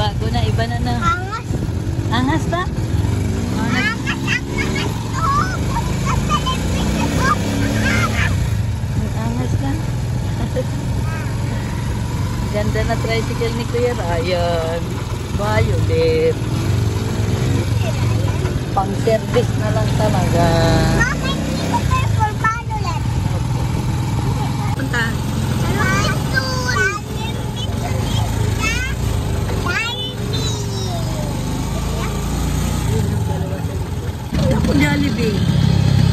bago na, iba na na. Angas. Angas ba? Angas ang angas ko. Punta sa electric ko. Angas. Ang angas na. Ganda na tricycle ni Kuya Ryan. Violet. Pang service na lang talaga. Mama, hindi ko purple violet. Punta. Ako Jollibee.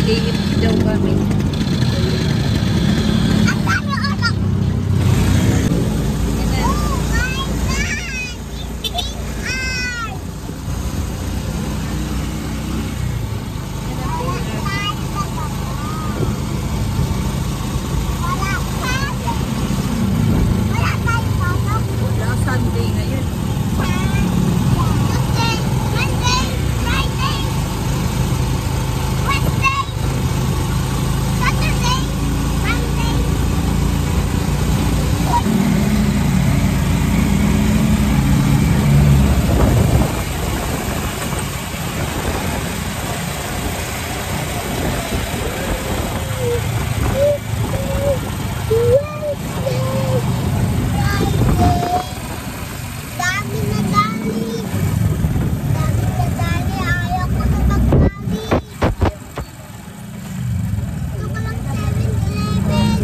KFC daw kami. Wala Sunday ngayon. Dami na dami. Dami na dami. Ayaw ko na mag-dami. Gusto ko lang 7-Eleven.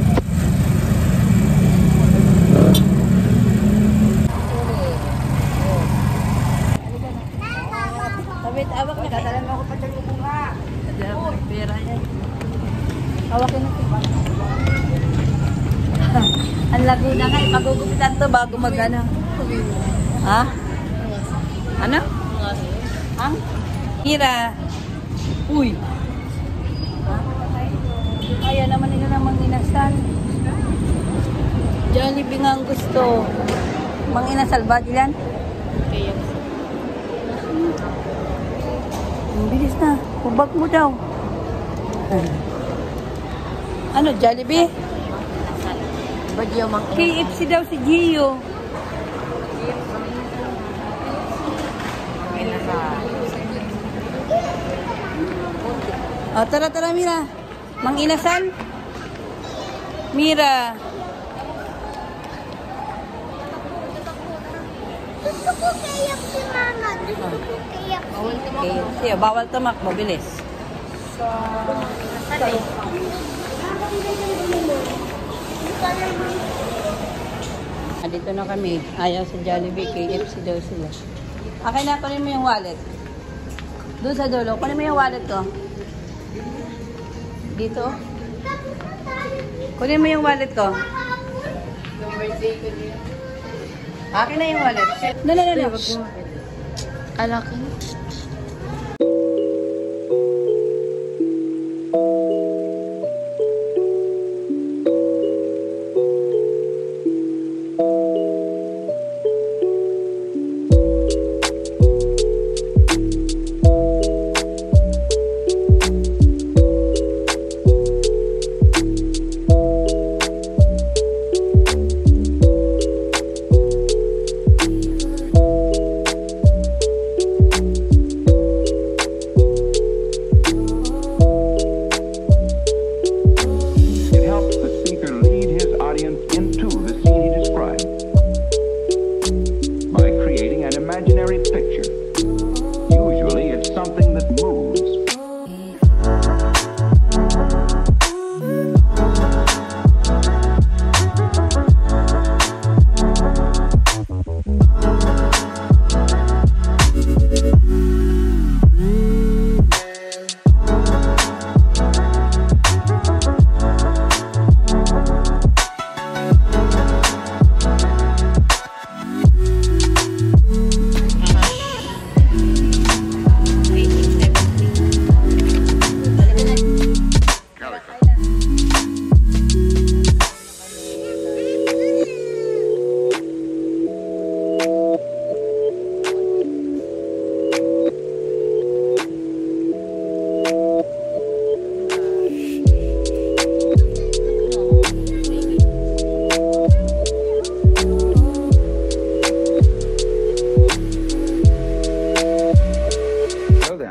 Sabit, awak na. Dadalan mo ako pa dyan yung bunga. Dadalan mo yung pera yan. Hawakin natin. Ang lago na nga. Magugupitan to bago mag-ano. Ha? Ano? Ang? Mira. Uy. Ha? Kaya naman nila namang inasal. Jollibee nga ang gusto. Mang inasal ba diyan? Ang bilis na. Hubag mo daw. Ano, Jollibee? KFC daw si Gio. Oh, tara, tara, Mira. Mang inasal? Mira. Gusto ko KFC, Mama. Gusto ko KFC. KFC. Bawal tumakbo. Bilis. Dito na kami. Ayaw sa Jollibee. KFC daw sila. Akin na, kunin mo yung wallet. Doon sa dulo. Kunin mo yung wallet ko. Dito. Kunin mo yung wallet ko. Akin na yung wallet. No, no, no, no. Alakin.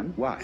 and why.